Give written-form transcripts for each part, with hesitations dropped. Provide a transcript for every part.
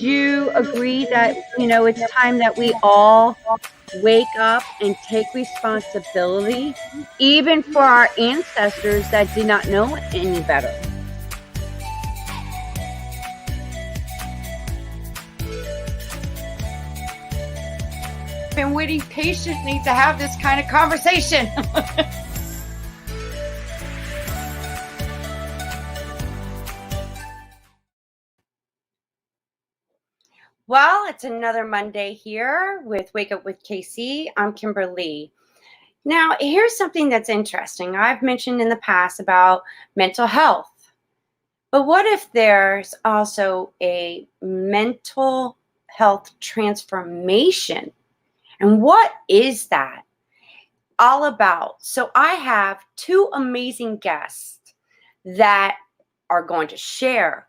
you agree that, it's time that we all wake up and take responsibility, even for our ancestors that did not know any better? Been waiting patiently to have this kind of conversation. Well, it's another Monday here with Wake Up with KC. I'm Kimberly. Now, here's something that's interesting. I've mentioned in the past about mental health. But what if there's also a mental health transformation? And what is that all about? So I have two amazing guests that are going to share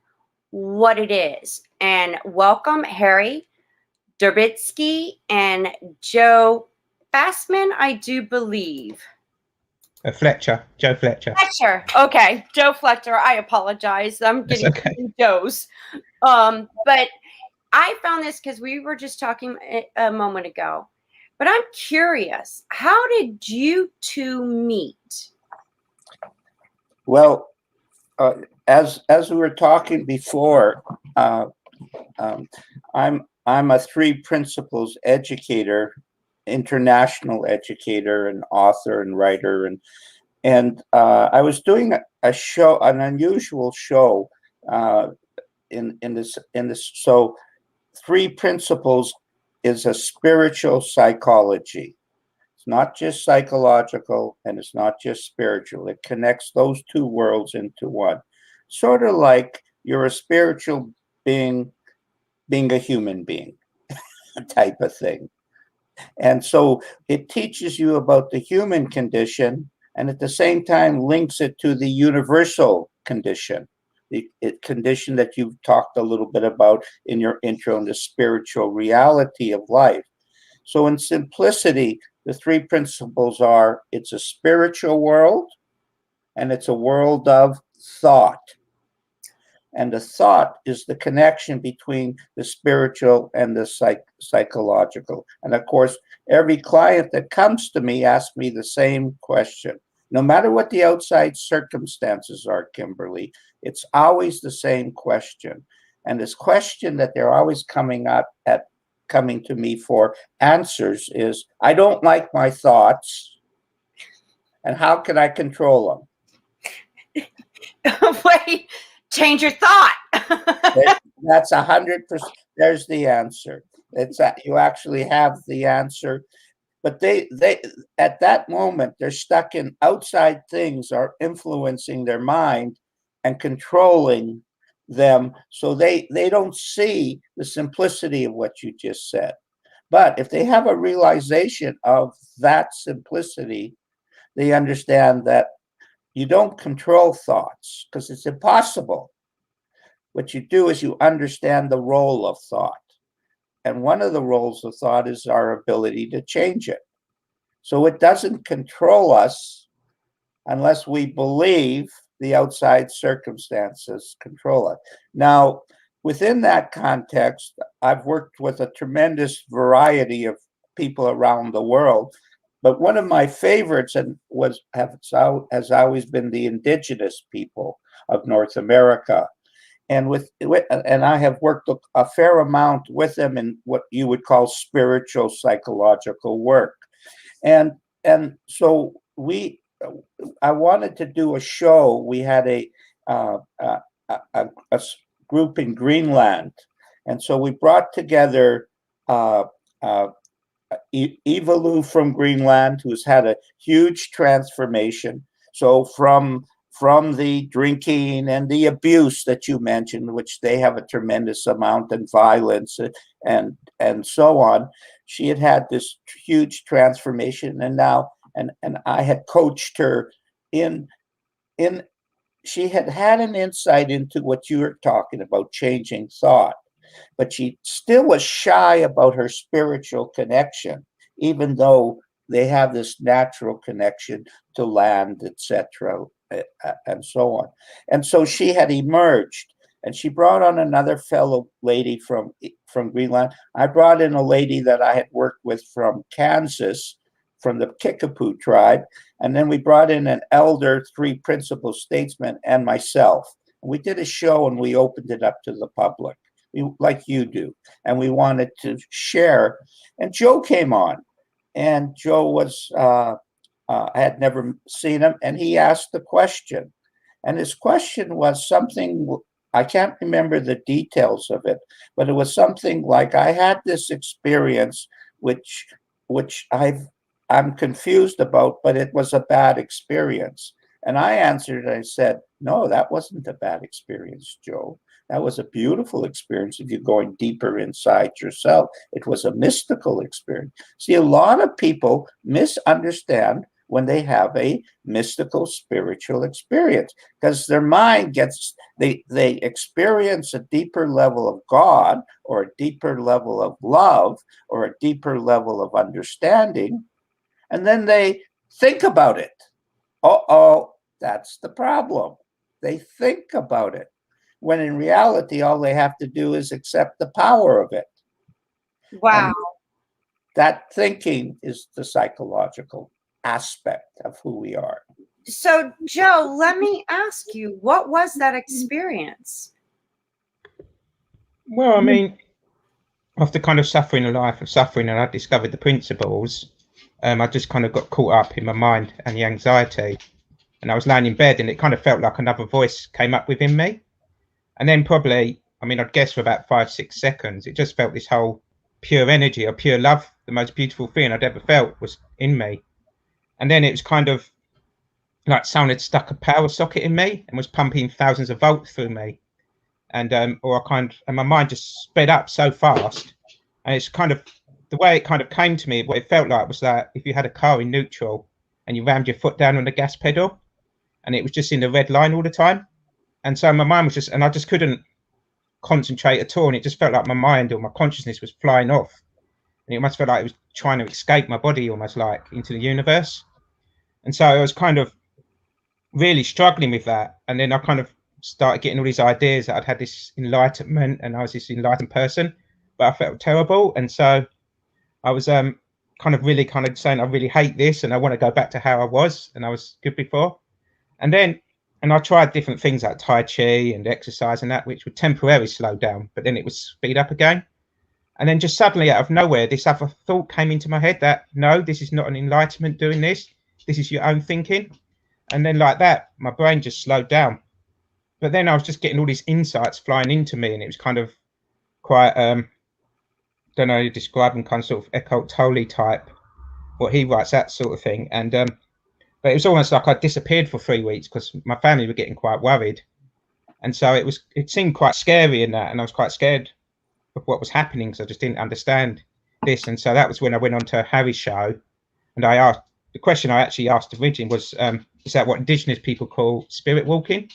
what it is. And welcome, Harry Derbitsky and Joe Fastman, I do believe. Fletcher, Joe Fletcher. Fletcher. Okay, Joe Fletcher. I apologize. I'm getting Joe's. But I found this because we were just talking a moment ago. But I'm curious, how did you two meet? Well, as we were talking before, I'm a three principles educator, international educator, and author and writer, and I was doing a show, an unusual show, in this. So, three principles is a spiritual psychology. It's not just psychological, and it's not just spiritual. It connects those two worlds into one. Sort of like you're a spiritual being a human being type of thing. And so it teaches you about the human condition and at the same time links it to the universal condition, the condition that you've talked a little bit about in your intro, and the spiritual reality of life. So in simplicity, the three principles are: it's a spiritual world, and it's a world of thought. And the thought is the connection between the spiritual and the psychological. And of course, every client that comes to me asks me the same question. No matter what the outside circumstances are, Kimberly, it's always the same question. And this question that they're always coming to me for answers is, I don't like my thoughts, and how can I control them? Wait. Change your thought. That's 100%. There's the answer. It's that you actually have the answer, but they at that moment they're stuck in outside things are influencing their mind and controlling them, so they don't see the simplicity of what you just said. But if they have a realization of that simplicity, they understand that you don't control thoughts because it's impossible. What you do is you understand the role of thought. And one of the roles of thought is our ability to change it. So it doesn't control us unless we believe the outside circumstances control it. Now, within that context, I've worked with a tremendous variety of people around the world. But one of my favorites has always been the indigenous people of North America, and I have worked a fair amount with them in what you would call spiritual psychological work, and so I wanted to do a show. We had a group in Greenland, and so we brought together Evalu from Greenland, who's had a huge transformation. So from the drinking and the abuse that you mentioned, which they have a tremendous amount, and violence and so on, she had this huge transformation, and now and I had coached her in she had an insight into what you were talking about, changing thought. But she still was shy about her spiritual connection, even though they have this natural connection to land, etc., and so on. And so she had emerged. And she brought on another fellow lady from Greenland. I brought in a lady that I had worked with from Kansas, from the Kickapoo tribe. And then we brought in an elder, 3 principal statesmen, and myself. We did a show and we opened it up to the public, like you do. And we wanted to share. And Joe came on. And Joe was, I had never seen him. And he asked the question. And his question was something, I can't remember the details of it, but it was something like, I had this experience which I'm confused about, but it was a bad experience. And I answered, I said, no, that wasn't a bad experience, Joe. That was a beautiful experience if you're going deeper inside yourself. It was a mystical experience. See, a lot of people misunderstand when they have a mystical spiritual experience, because their mind gets, they experience a deeper level of God, or a deeper level of love, or a deeper level of understanding, and then they think about it. Uh-oh, that's the problem. They think about it, when in reality, all they have to do is accept the power of it. Wow. And that thinking is the psychological aspect of who we are. So, Joe, let me ask you, what was that experience? Well, I mean, after kind of suffering a life of suffering, and I discovered the principles, I just kind of got caught up in my mind and the anxiety. And I was laying in bed, and it kind of felt like another voice came up within me. And then probably, I mean, I'd guess for about 5-6 seconds, it just felt this whole pure energy or pure love, the most beautiful thing I'd ever felt was in me. And then it was kind of like someone had stuck a power socket in me and was pumping thousands of volts through me. And and my mind just sped up so fast. And it's kind of the way it kind of came to me, what it felt like was that if you had a car in neutral and you rammed your foot down on the gas pedal and it was just in the red line all the time. And so my mind was just, and I just couldn't concentrate at all. And it just felt like my mind or my consciousness was flying off. And it almost felt like it was trying to escape my body, almost like into the universe. And so I was kind of really struggling with that. And then I kind of started getting all these ideas that I'd had this enlightenment and I was this enlightened person, but I felt terrible. And so I was kind of saying, I really hate this and I want to go back to how I was and I was good before. And I tried different things like Tai Chi and exercise and that, which would temporarily slow down, but then it would speed up again. And then just suddenly out of nowhere, this other thought came into my head that, no, this is not an enlightenment doing this. This is your own thinking. And then like that, my brain just slowed down. But then I was just getting all these insights flying into me. And it was kind of quite, don't know, describing kind of sort of Eckhart Tolle type, what he writes, that sort of thing. And but it was almost like I disappeared for 3 weeks because my family were getting quite worried. And so it seemed quite scary in that. And I was quite scared of what was happening because I just didn't understand this. And so that was when I went on to Harry's show and I asked, the question I actually asked originally was, is that what Indigenous people call spirit walking?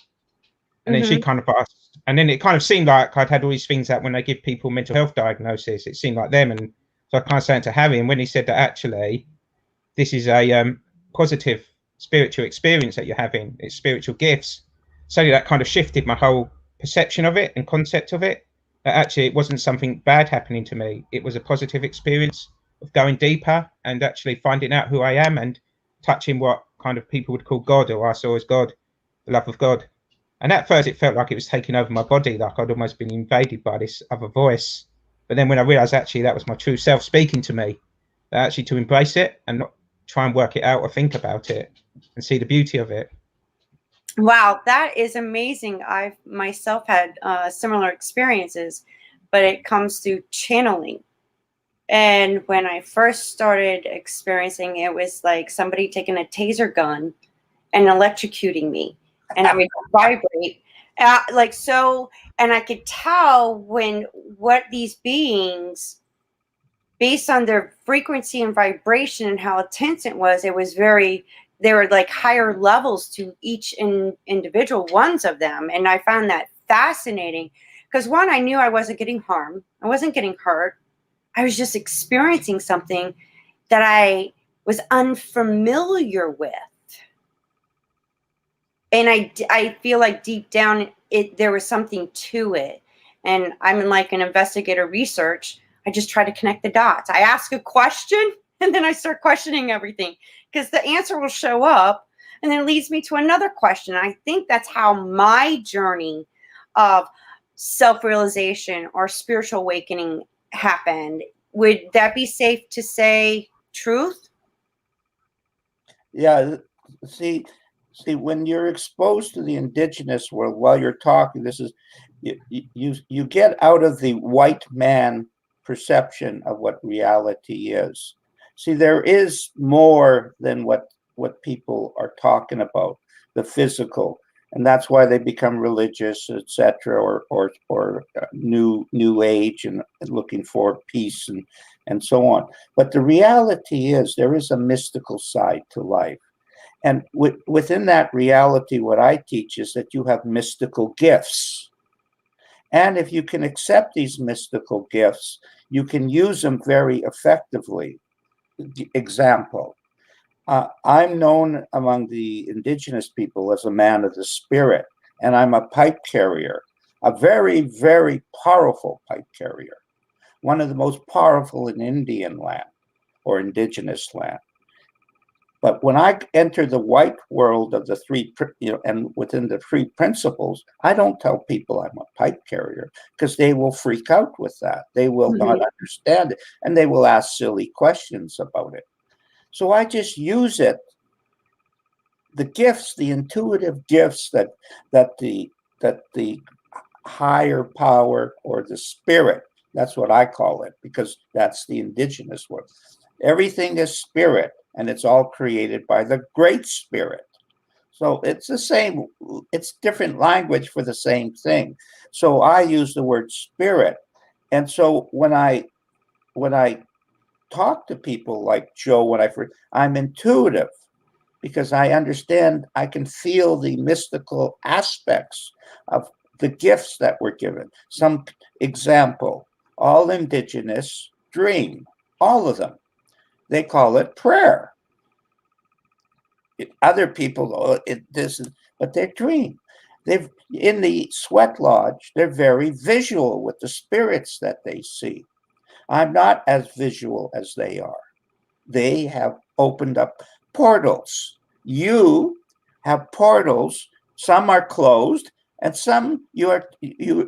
And then she kind of asked, and then it kind of seemed like I'd had all these things that when they give people mental health diagnosis, it seemed like them. And so I kind of said it to Harry, and when he said that actually this is a positive spiritual experience that you're having, it's spiritual gifts, so that kind of shifted my whole perception of it and concept of it. That actually it wasn't something bad happening to me. It was a positive experience of going deeper and actually finding out who I am and touching what kind of people would call God, or I saw as God, the love of God. And at first it felt like it was taking over my body, like I'd almost been invaded by this other voice. But then when I realized actually that was my true self speaking to me, that actually to embrace it and not try and work it out or think about it and see the beauty of it. Wow, that is amazing. I've myself had similar experiences, but it comes through channeling. And when I first started experiencing it, was like somebody taking a taser gun and electrocuting me, and I would vibrate like so. And I could tell what these beings, based on their frequency and vibration and how intense it was very, there were like higher levels to each individual ones of them. And I found that fascinating because one, I knew I wasn't getting harmed. I wasn't getting hurt. I was just experiencing something that I was unfamiliar with. And I feel like deep down there was something to it. And I'm like an investigator research. I just try to connect the dots. I ask a question and then I start questioning everything because the answer will show up and then it leads me to another question. I think that's how my journey of self-realization or spiritual awakening happened. Would that be safe to say truth? Yeah. See, when you're exposed to the indigenous world while you're talking, this is you get out of the white man perception of what reality is. See, there is more than what people are talking about, the physical, and that's why they become religious, etc., or new age and looking for peace and so on. But the reality is there is a mystical side to life. And within that reality, what I teach is that you have mystical gifts. And if you can accept these mystical gifts, you can use them very effectively. Example, I'm known among the indigenous people as a man of the spirit, and I'm a pipe carrier, a very, very powerful pipe carrier, one of the most powerful in Indian land or indigenous land. But when I enter the white world of the three, and within the three principles, I don't tell people I'm a pipe carrier because they will freak out with that. They will not understand it, and they will ask silly questions about it. So I just use it, the gifts, the intuitive gifts that the higher power or the spirit, that's what I call it, because that's the indigenous word. Everything is spirit, and it's all created by the Great Spirit. So it's the same, it's different language for the same thing. So I use the word spirit. And so when I talk to people like Joe, I'm intuitive because I understand, I can feel the mystical aspects of the gifts that were given. Some example, all indigenous dream, all of them. They call it prayer. Other people, but they dream. In the sweat lodge, they're very visual with the spirits that they see. I'm not as visual as they are. They have opened up portals. You have portals. Some are closed, and some you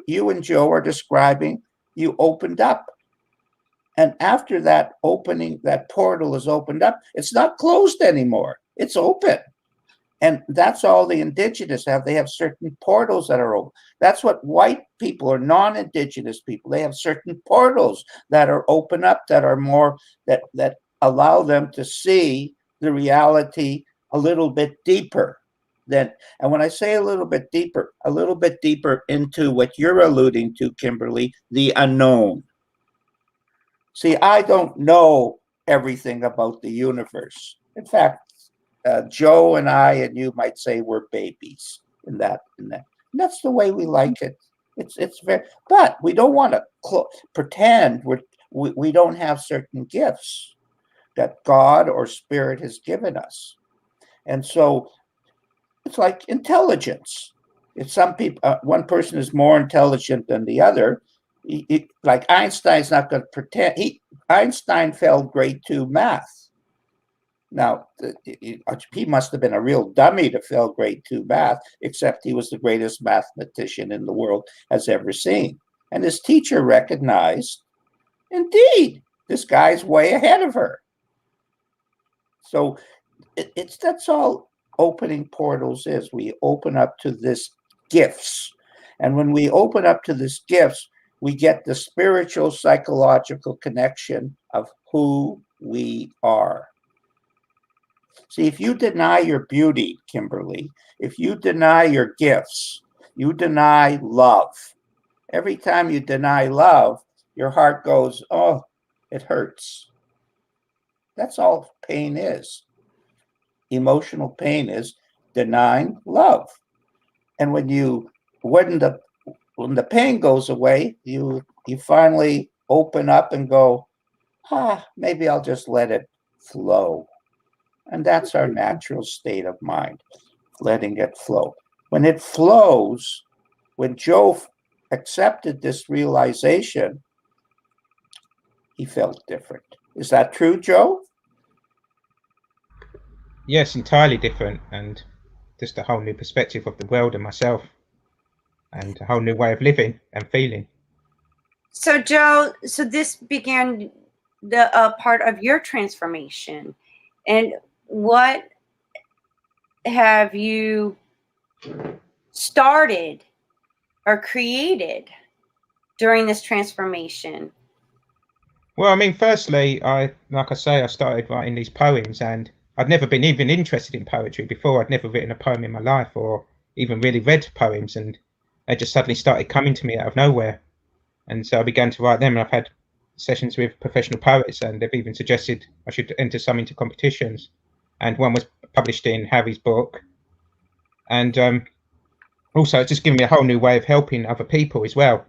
and Joe are describing. You opened up. And after that opening, that portal is opened up, it's not closed anymore. It's open. And that's all the indigenous have. They have certain portals that are open. That's what white people or non-indigenous people, they have certain portals that are open up, that are more, that allow them to see the reality a little bit deeper. And when I say a little bit deeper into what you're alluding to, Kimberly, the unknown. See, I don't know everything about the universe. In fact, Joe and I and you might say we're babies in that. And that's the way we like it. It's very, but we don't want to pretend we don't have certain gifts that God or Spirit has given us. And so it's like intelligence. If some people, one person is more intelligent than the other, like Einstein's not going to pretend. Einstein failed grade 2 math. Now, he must have been a real dummy to fail grade 2 math, except he was the greatest mathematician in the world has ever seen. And his teacher recognized, indeed, this guy's way ahead of her. So that's all opening portals is. We open up to this gifts. And when we open up to this gifts, we get the spiritual, psychological connection of who we are. See, if you deny your beauty, Kimberly, if you deny your gifts, you deny love. Every time you deny love, your heart goes, oh, it hurts. That's all pain is. Emotional pain is denying love. And when the pain goes away, you finally open up and go, maybe I'll just let it flow. And that's our natural state of mind, letting it flow. When it flows, when Joe accepted this realization, he felt different. Is that true, Joe? Yes, entirely different, and just a whole new perspective of the world and myself, and a whole new way of living and feeling. So, Joe, so this began the part of your transformation. And what have you started or created during this transformation? Well, I mean, firstly, like I say, I started writing these poems, and I'd never been even interested in poetry before. I'd never written a poem in my life, or even really read poems, and they just suddenly started coming to me out of nowhere. And so I began to write them, and I've had sessions with professional poets, and they've even suggested I should enter some into competitions. And one was published in Harry's book, and also it's just given me a whole new way of helping other people as well,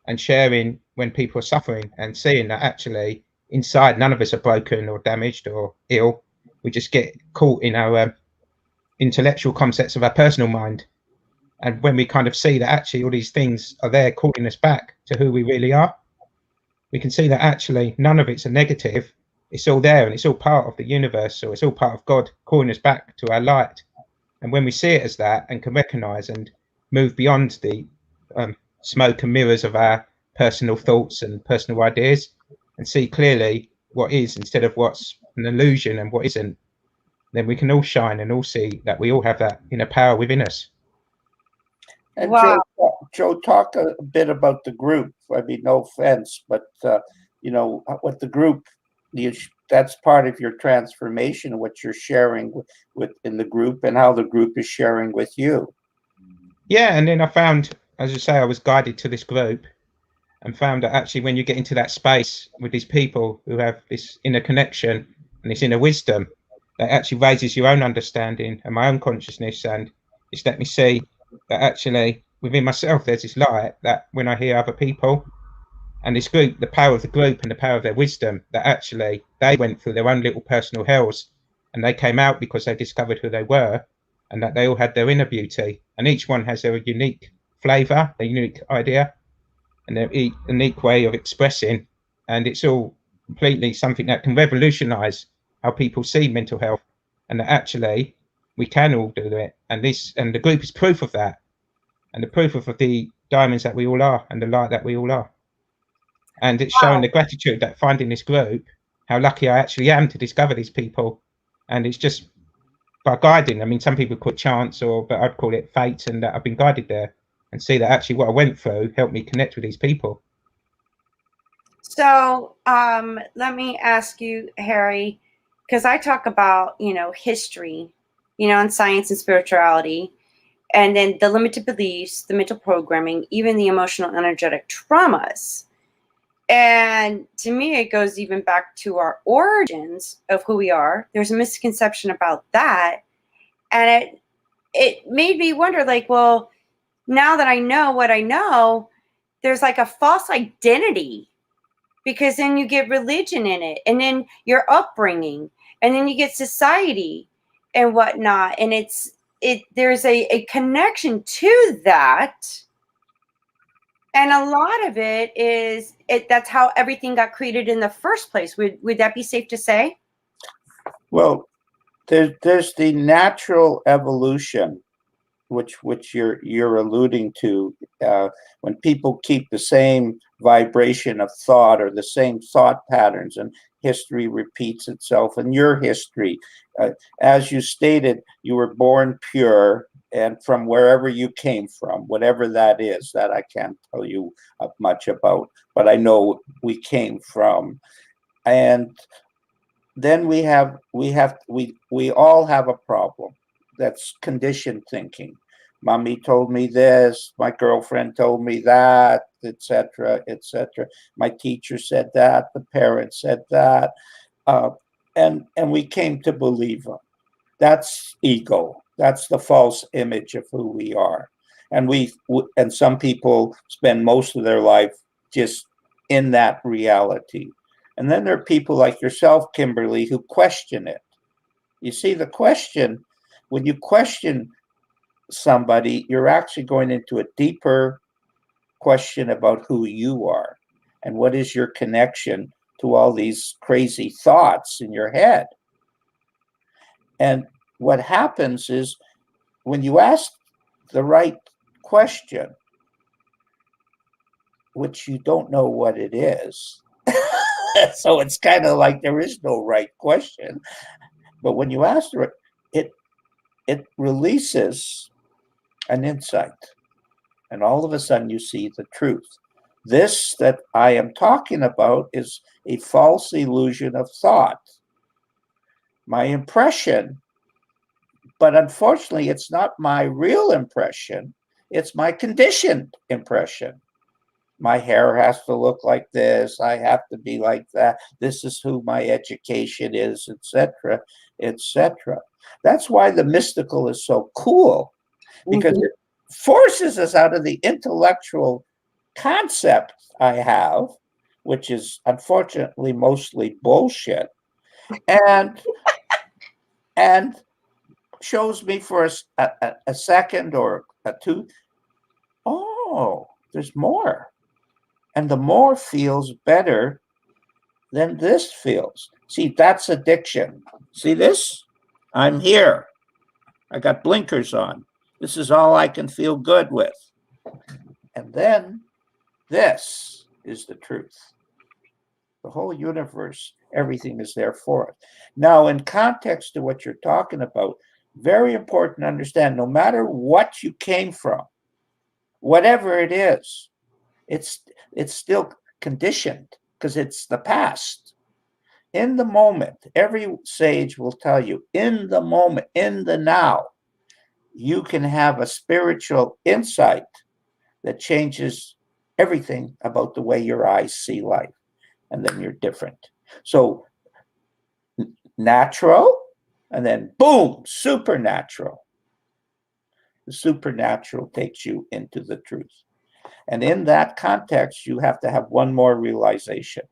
and sharing when people are suffering, and seeing that actually inside none of us are broken or damaged or ill. We just get caught in our intellectual concepts of our personal mind. And when we kind of see that actually all these things are there calling us back to who we really are, we can see that actually none of it's a negative. It's all there, and it's all part of the universe, or it's all part of God calling us back to our light. And when we see it as that and can recognize and move beyond the smoke and mirrors of our personal thoughts and personal ideas, and see clearly what is instead of what's an illusion and what isn't, then we can all shine and all see that we all have that inner power within us. And Wow. Joe, talk a bit about the group. I mean, no offense, but what the group, that's part of your transformation, what you're sharing with in the group, and how the group is sharing with you. Yeah, and then I found, as I say, I was guided to this group, and found that actually when you get into that space with these people who have this inner connection and this inner wisdom, that actually raises your own understanding and my own consciousness, and it's let me see that actually within myself there's this light, that when I hear other people and this group, the power of the group and the power of their wisdom, that actually they went through their own little personal hells, and they came out because they discovered who they were, and that they all had their inner beauty, and each one has their unique flavor, a unique idea, and their unique way of expressing, and it's all completely something that can revolutionize how people see mental health, and that actually we can all do it, and the group is proof of that, and the proof of the diamonds that we all are and the light that we all are. And it's showing the gratitude that finding this group, how lucky I actually am to discover these people. And it's just by guiding. I mean, some people call it chance, but I'd call it fate, and that I've been guided there, and see that actually what I went through helped me connect with these people. So let me ask you, Harry, because I talk about, history, and science and spirituality, and then the limited beliefs, the mental programming, even the emotional energetic traumas. And to me, it goes even back to our origins of who we are. There's a misconception about that. And it made me wonder, like, well, now that I know what I know, there's like a false identity, because then you get religion in it, and then your upbringing, and then you get society and whatnot. And there's a connection to that. And a lot of it is that's how everything got created in the first place. Would that be safe to say? Well, there's the natural evolution, which you're alluding to, when people keep the same vibration of thought or the same thought patterns, and history repeats itself. And your history, as you stated, you were born pure, and from wherever you came from, whatever that is, that I can't tell you much about, but I know we came from. And then we all have a problem. That's conditioned thinking. Mommy told me this, my girlfriend told me that, etc., etc. My teacher said that, the parents said that, and we came to believe them. That's ego. That's the false image of who we are. And and some people spend most of their life just in that reality. And then there are people like yourself, Kimberly, who question it. You see, the question, when you question somebody, you're actually going into a deeper question about who you are and what is your connection to all these crazy thoughts in your head. And what happens is when you ask the right question, which you don't know what it is, so it's kind of like there is no right question. But when you ask it releases an insight, and all of a sudden you see the truth. This that I am talking about is a false illusion of thought. My impression, but unfortunately, it's not my real impression. It's my conditioned impression. My hair has to look like this. I have to be like that. This is who my education is, etc., etc. That's why the mystical is so cool, because it forces us out of the intellectual concept I have, which is unfortunately mostly bullshit, and and shows me for a second or a two, oh, there's more. And the more feels better than this feels. See, that's addiction. See this? I'm here. I got blinkers on. This is all I can feel good with. And then this is the truth. The whole universe, everything is there for it. Now, in context to what you're talking about, very important to understand, no matter what you came from, whatever it is, it's still conditioned because it's the past. In the moment, every sage will tell you, in the moment, in the now, you can have a spiritual insight that changes everything about the way your eyes see life. And then you're different. So natural, and then boom, supernatural. The supernatural takes you into the truth. And in that context, you have to have one more realization.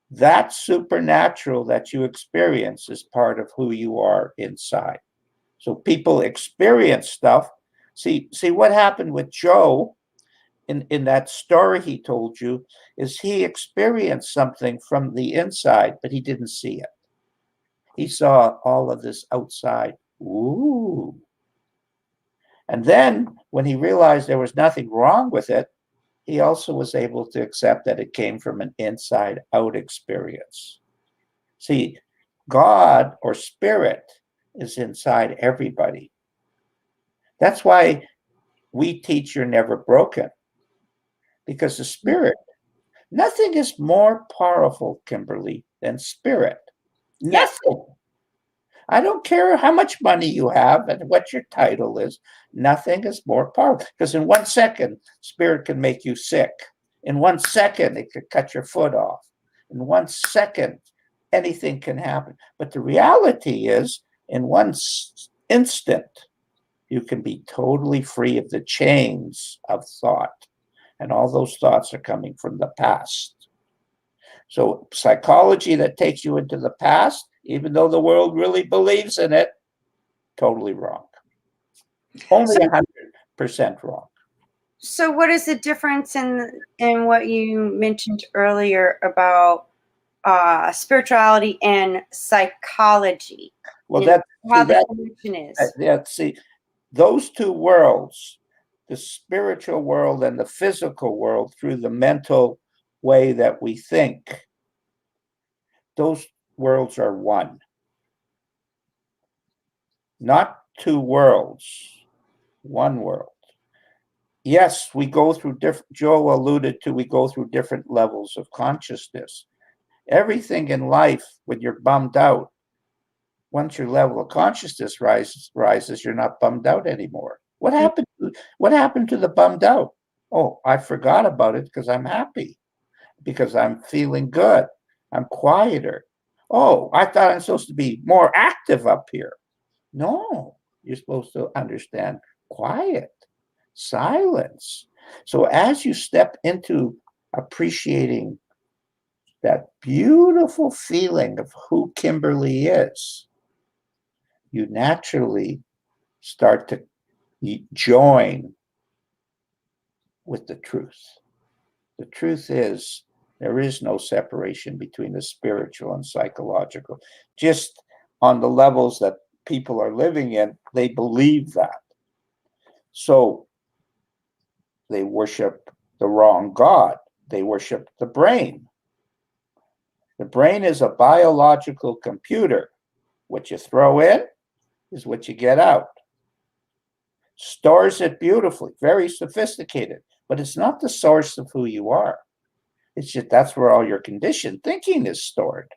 That supernatural that you experience is part of who you are inside. So people experience stuff. See what happened with Joe in that story he told you is he experienced something from the inside, but he didn't see it. He saw all of this outside. Ooh. And then when he realized there was nothing wrong with it, he also was able to accept that it came from an inside out experience. See, God or spirit is inside everybody. That's why we teach you're never broken, because the spirit, nothing is more powerful, Kimberly, than spirit. Yes. Nothing. I don't care how much money you have and what your title is. Nothing is more powerful, because in 1 second, spirit can make you sick. In 1 second, it could cut your foot off. In 1 second, anything can happen. But the reality is, in one instant, you can be totally free of the chains of thought. And all those thoughts are coming from the past. So psychology that takes you into the past, even though the world really believes in it, totally wrong. Only 100% wrong. So what is the difference in what you mentioned earlier about spirituality and psychology? Well, and how the connection is. See, those two worlds, the spiritual world and the physical world, through the mental way that we think, those worlds are one. Not two worlds, one world. Yes, we go through different, Joe alluded to, we go through different levels of consciousness. Everything in life, when you're bummed out, once your level of consciousness rises, you're not bummed out anymore. What happened to the bummed out? Oh, I forgot about it because I'm happy, because I'm feeling good. I'm quieter. Oh, I thought I'm supposed to be more active up here. No, you're supposed to understand quiet, silence. So as you step into appreciating that beautiful feeling of who Kimberly is, you naturally start to join with the truth. The truth is, there is no separation between the spiritual and psychological. Just on the levels that people are living in, they believe that. So they worship the wrong God. They worship the brain. The brain is a biological computer. What you throw in is what you get out. Stores it beautifully, very sophisticated, but it's not the source of who you are. It's just that's where all your conditioned thinking is stored.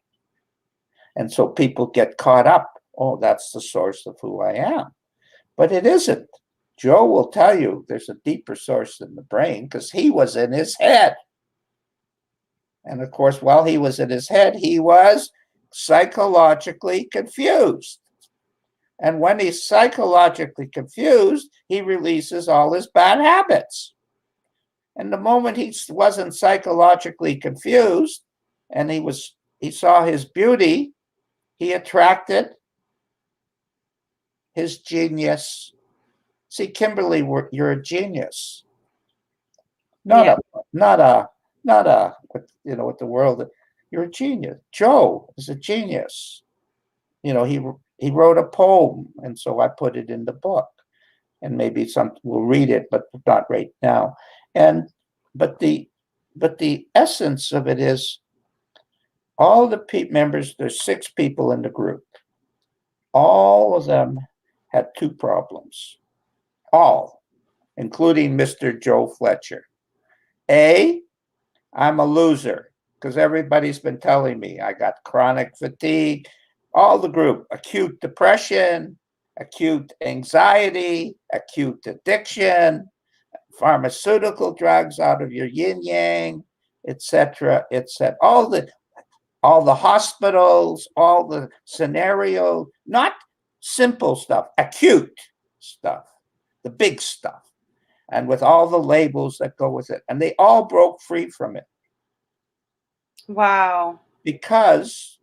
And so people get caught up. Oh, that's the source of who I am. But it isn't. Joe will tell you there's a deeper source than the brain because he was in his head. And of course, while he was in his head, he was psychologically confused. And when he's psychologically confused, he releases all his bad habits. And the moment he wasn't psychologically confused and he saw his beauty, he attracted his genius. See, Kimberly, you're a genius. Not a, what the world, you're a genius. Joe is a genius. He wrote a poem, and so I put it in the book. And maybe we'll read it, but not right now. But the essence of it is all the members, there's 6 people in the group. All of them had 2 problems. All, including Mr. Joe Fletcher. A, I'm a loser because everybody's been telling me I got chronic fatigue. All the group, acute depression, acute anxiety, acute addiction, pharmaceutical drugs out of your yin yang, etc., etc. All the hospitals, all the scenario, not simple stuff, acute stuff, the big stuff, and with all the labels that go with it. And they all broke free from it. Wow. Because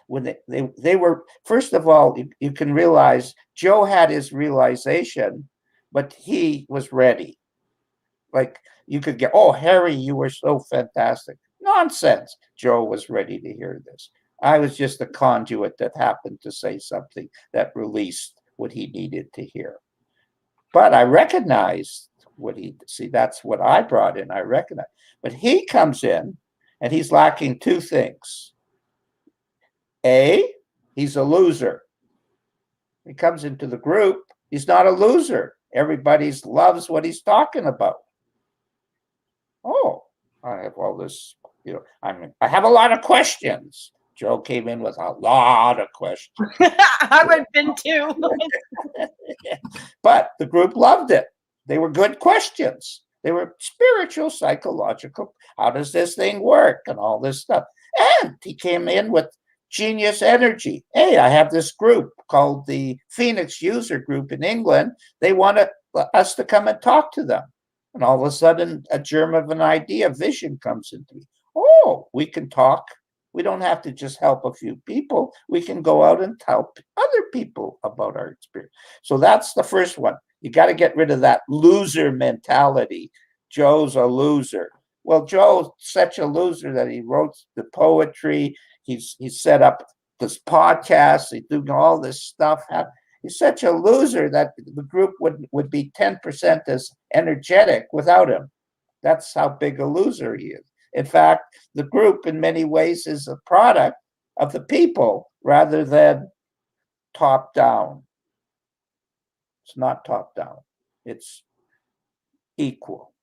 when they were, first of all, you can realize Joe had his realization, but he was ready. Like you could get, oh, Harry, you were so fantastic. Nonsense. Joe was ready to hear this. I was just a conduit that happened to say something that released what he needed to hear. But I recognized that's what I brought in. I recognize. But he comes in and he's lacking 2 things. A, he's a loser. He comes into the group, he's not a loser. Everybody loves what he's talking about. Oh, I have all this, I have a lot of questions. Joe came in with a lot of questions. I would have been too. But the group loved it. They were good questions. They were spiritual, psychological. How does this thing work? And all this stuff. And he came in with genius energy. Hey, I have this group called the Phoenix User Group in England. They want us to come and talk to them. And all of a sudden, a germ of an idea, vision comes into me. Oh, we can talk. We don't have to just help a few people. We can go out and help other people about our experience. So that's the first one. You got to get rid of that loser mentality. Joe's a loser. Well, Joe's such a loser that he wrote the poetry. He's set up this podcast. He's doing all this stuff. He's such a loser that the group would be 10% as energetic without him. That's how big a loser he is. In fact, the group in many ways is a product of the people rather than top down. It's not top down. It's equal.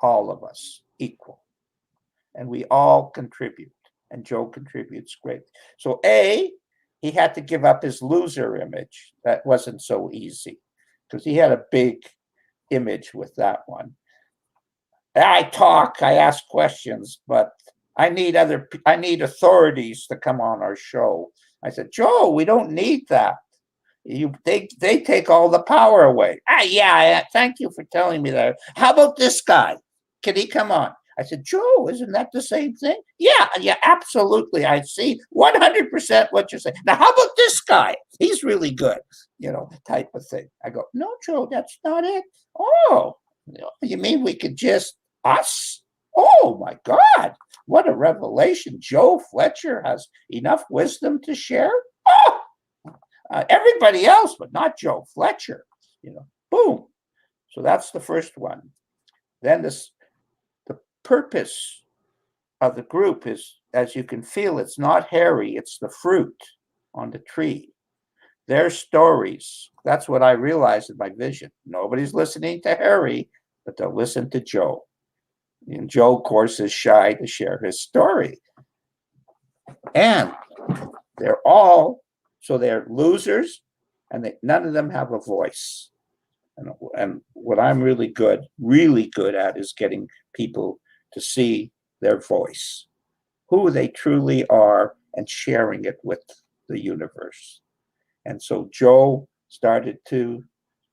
All of us equal. And we all contribute. And Joe contributes great. So A, he had to give up his loser image. That wasn't so easy because he had a big image with that one. I talk, I ask questions, but I need authorities to come on our show. I said, Joe, we don't need that. They take all the power away. Yeah, thank you for telling me that. How about this guy? Can he come on? I said, Joe, isn't that the same thing? Yeah, absolutely. I see 100% what you're saying. Now, how about this guy? He's really good, type of thing. I go, no, Joe, that's not it. Oh, you mean we could just us? Oh, my God. What a revelation. Joe Fletcher has enough wisdom to share. Oh, everybody else, but not Joe Fletcher. Boom. So that's the first one. Then the purpose of the group is, as you can feel, it's not Harry, it's the fruit on the tree. Their stories. That's what I realized in my vision. Nobody's listening to Harry, but they'll listen to Joe. And Joe, of course, is shy to share his story. And they're they're losers, and none of them have a voice. And what I'm really good at is getting people to see their voice, who they truly are, and sharing it with the universe. And so Joe started to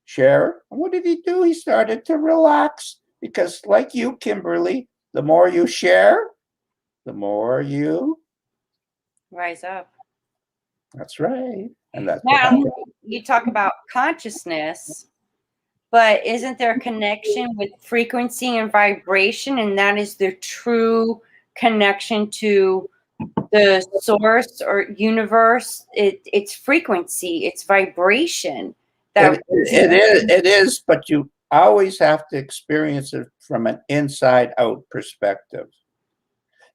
share. And what did he do? He started to relax, because like you, Kimberly, the more you share, the more you Rise up. That's right. And that's Now, you talk about consciousness, but isn't there a connection with frequency and vibration? And that is the true connection to the source or universe. It's frequency, it's vibration. It is, but you always have to experience it from an inside out perspective.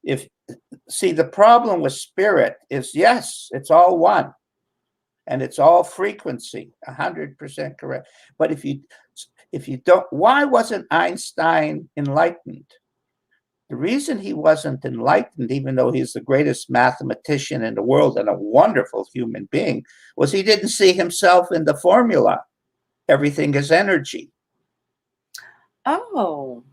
The problem with spirit is, yes, it's all one. And it's all frequency, 100% correct. But if you don't, why wasn't Einstein enlightened? The reason he wasn't enlightened, even though he's the greatest mathematician in the world and a wonderful human being, was he didn't see himself in the formula. Everything is energy. Oh,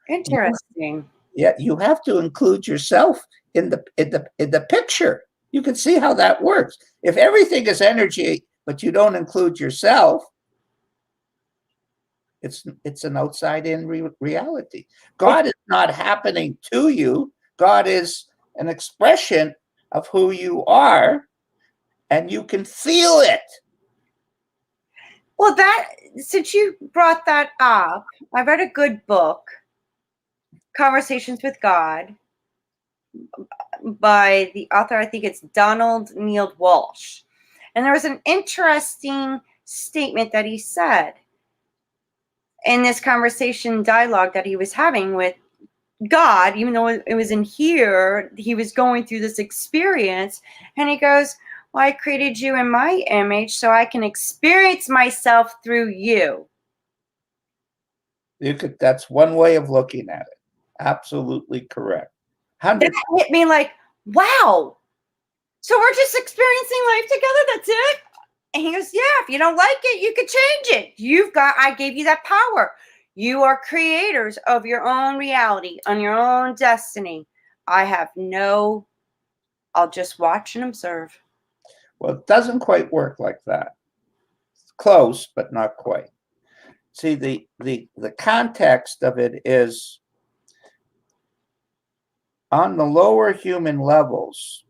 interesting. Yeah, you have to include yourself in the picture. You can see how that works. If everything is energy, but you don't include yourself, it's an outside-in reality. God is not happening to you. God is an expression of who you are, and you can feel it. Well, since you brought that up, I read a good book, Conversations with God, by the author, I think it's Donald Neil Walsh. And there was an interesting statement that he said in this conversation dialogue that he was having with God, even though it was in here, he was going through this experience. And he goes, well, I created you in my image so I can experience myself through you. That's one way of looking at it. Absolutely correct. That hit me like, wow. So we're just experiencing life together. That's it. And he goes, yeah, if you don't like it, you could change it. I gave you that power. You are creators of your own reality, on your own destiny. I'll just watch and observe. Well, it doesn't quite work like that. It's close, but not quite. See, the context of it is, on the lower human levels,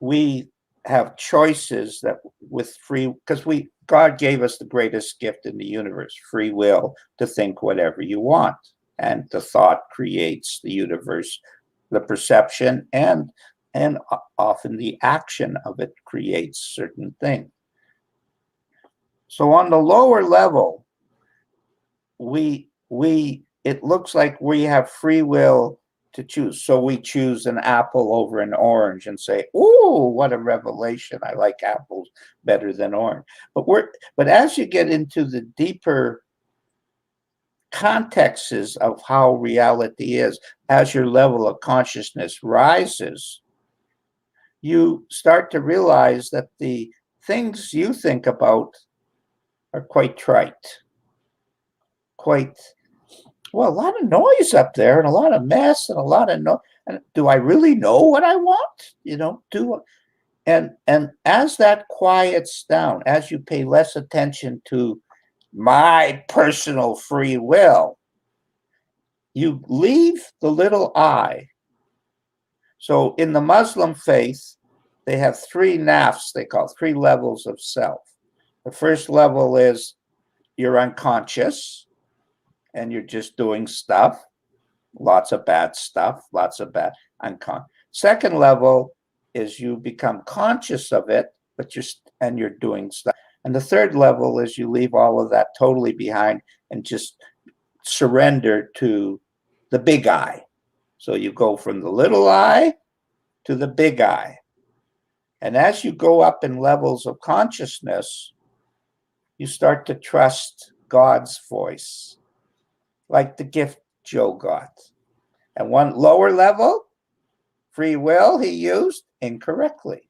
we have choices that with free, because God gave us the greatest gift in the universe, free will to think whatever you want. And the thought creates the universe, the perception, and often the action of it creates certain things. So on the lower level, it looks like we have free will to choose. So we choose an apple over an orange and say, "Ooh, what a revelation. I like apples better than orange." But as you get into the deeper contexts of how reality is, as your level of consciousness rises, you start to realize that the things you think about are quite trite. Well, a lot of noise up there and a lot of mess and a lot of and do I really know what I want? And as that quiets down, as you pay less attention to my personal free will, you leave the little I. So in the Muslim faith, they have three nafs, they call 3 levels of self. The first level is you're unconscious and you're just doing stuff, lots of bad stuff, lots of bad unconscious. Second level is you become conscious of it, but you're doing stuff. And the third level is you leave all of that totally behind and just surrender to the big I. So you go from the little I to the big I. And as you go up in levels of consciousness, you start to trust God's voice, like the gift Joe got. And one lower level, free will, he used incorrectly,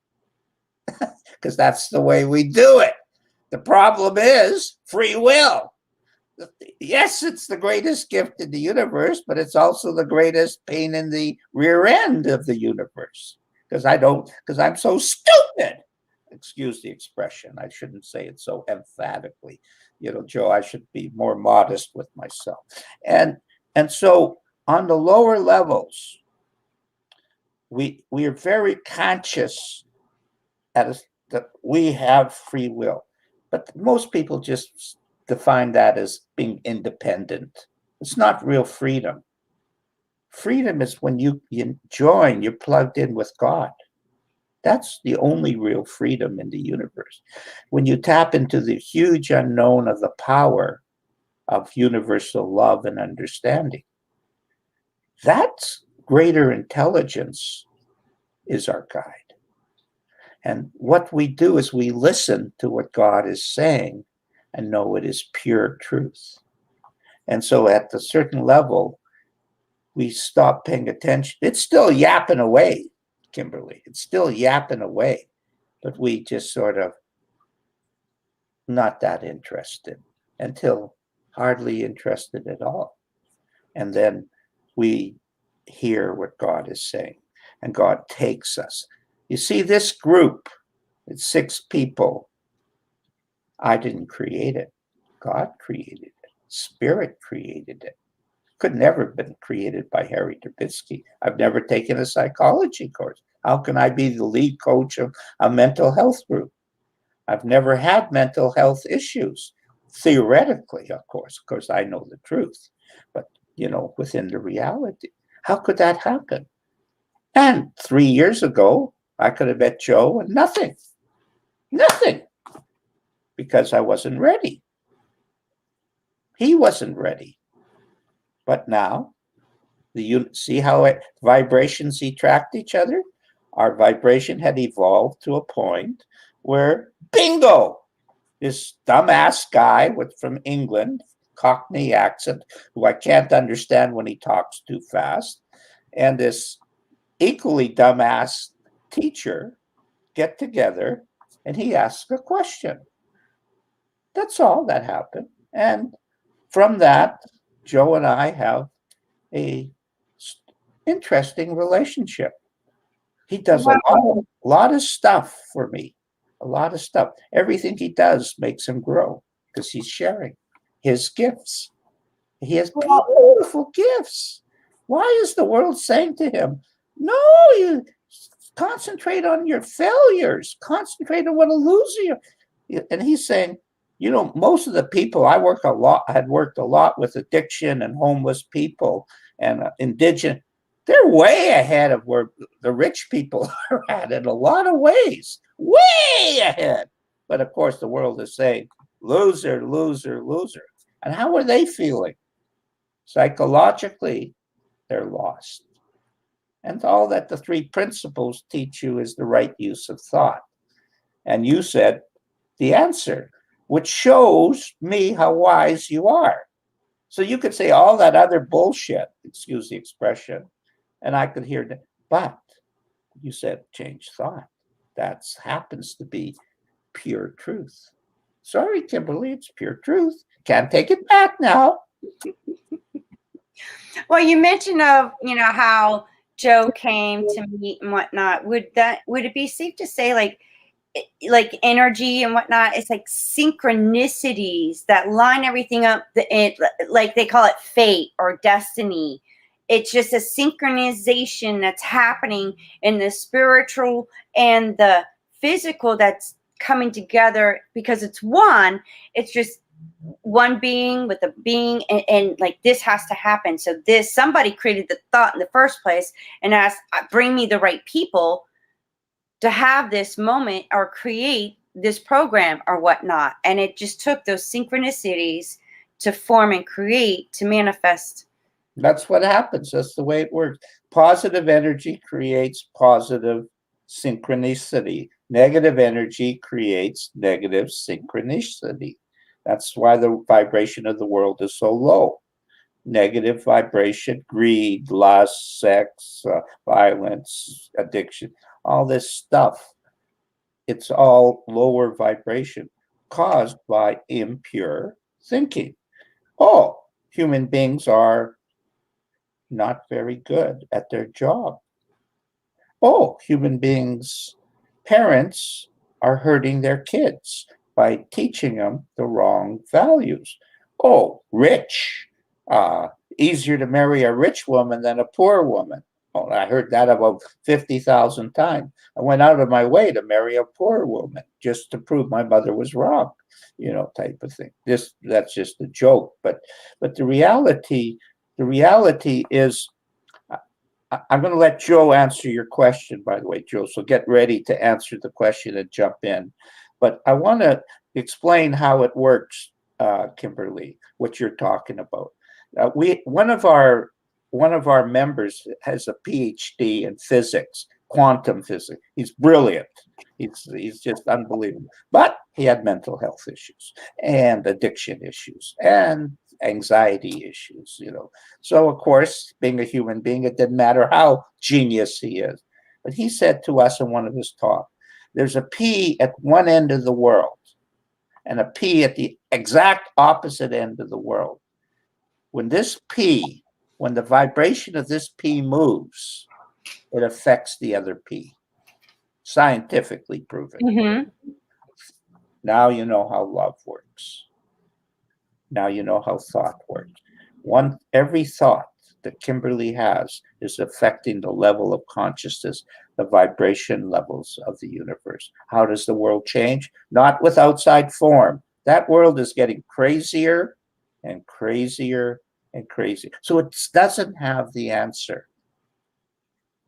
because that's the way we do it. The problem is free will. Yes, it's the greatest gift in the universe, but it's also the greatest pain in the rear end of the universe. Because I'm so stupid. Excuse the expression. I shouldn't say it so emphatically. Joe, I should be more modest with myself. And so on the lower levels, we are very conscious that we have free will. But most people just define that as being independent. It's not real freedom. Freedom is when you join, you're plugged in with God. That's the only real freedom in the universe. When you tap into the huge unknown of the power of universal love and understanding, that's greater intelligence is our guide. And what we do is we listen to what God is saying and know it is pure truth. And so at a certain level, we stop paying attention. It's still yapping away, Kimberly. It's still yapping away, but we just sort of not that interested until hardly interested at all. And then we hear what God is saying, and God takes us. You see, this group, it's 6 people. I didn't create it. God created it. Spirit created it. Could never have been created by Harry Derbitsky. I've never taken a psychology course. How can I be the lead coach of a mental health group? I've never had mental health issues. Theoretically, of course I know the truth, but within the reality, how could that happen? And 3 years ago, I could have met Joe and nothing, because I wasn't ready. He wasn't ready. But now, see how vibrations attract each other? Our vibration had evolved to a point where, bingo, this dumbass guy from England, Cockney accent, who I can't understand when he talks too fast, and this equally dumbass teacher get together, and he asks a question. That's all that happened. And from that, Joe and I have a interesting relationship. He does a lot of stuff for me, a lot of stuff. Everything he does makes him grow because he's sharing his gifts. He has beautiful gifts. Why is the world saying to him, no, you concentrate on your failures, concentrate on what a loser you are. And he's saying, most of the people had worked a lot with addiction and homeless people and indigenous. They're way ahead of where the rich people are at in a lot of ways, way ahead. But of course, the world is saying, loser, loser, loser. And how are they feeling? Psychologically, they're lost. And all that the 3 principles teach you is the right use of thought. And you said the answer, which shows me how wise you are. So you could say all that other bullshit, excuse the expression, and I could hear that. But you said change thought. That happens to be pure truth. Sorry, Kimberly, it's pure truth. Can't take it back now. Well, you mentioned how Joe came to meet and whatnot. Would it be safe to say, like, like energy and whatnot. It's like synchronicities that line everything up. Like they call it fate or destiny. It's just a synchronization that's happening in the spiritual and the physical that's coming together because it's one. It's just one being with a being, and like this has to happen. So somebody created the thought in the first place and asked, bring me the right people to have this moment or create this program or whatnot. And it just took those synchronicities to form and create, to manifest. That's what happens. That's the way it works. Positive energy creates positive synchronicity. Negative energy creates negative synchronicity. That's why the vibration of the world is so low. Negative vibration, greed, lust, sex, violence, addiction, all this stuff. It's all lower vibration caused by impure thinking. Oh, human beings are not very good at their job. Oh, human beings, parents are hurting their kids by teaching them the wrong values. Oh, rich, easier to marry a rich woman than a poor woman. Oh, I heard that about 50,000 times. I went out of my way to marry a poor woman just to prove my mother was wrong, type of thing. That's just a joke. But the reality is, I'm going to let Joe answer your question, by the way, Joe. So get ready to answer the question and jump in. But I want to explain how it works, Kimberly, what you're talking about. One of our members has a PhD in physics, quantum physics. He's brilliant. He's just unbelievable. But he had mental health issues and addiction issues and anxiety issues, So of course, being a human being, it didn't matter how genius he is. But he said to us in one of his talks, there's a P at one end of the world and a P at the exact opposite end of the world. When the vibration of this P moves, it affects the other P. Scientifically proven. Mm-hmm. Now you know how love works. Now you know how thought works. Every thought that Kimberly has is affecting the level of consciousness, the vibration levels of the universe. How does the world change? Not with outside form. That world is getting crazier and crazier and crazier. So it doesn't have the answer.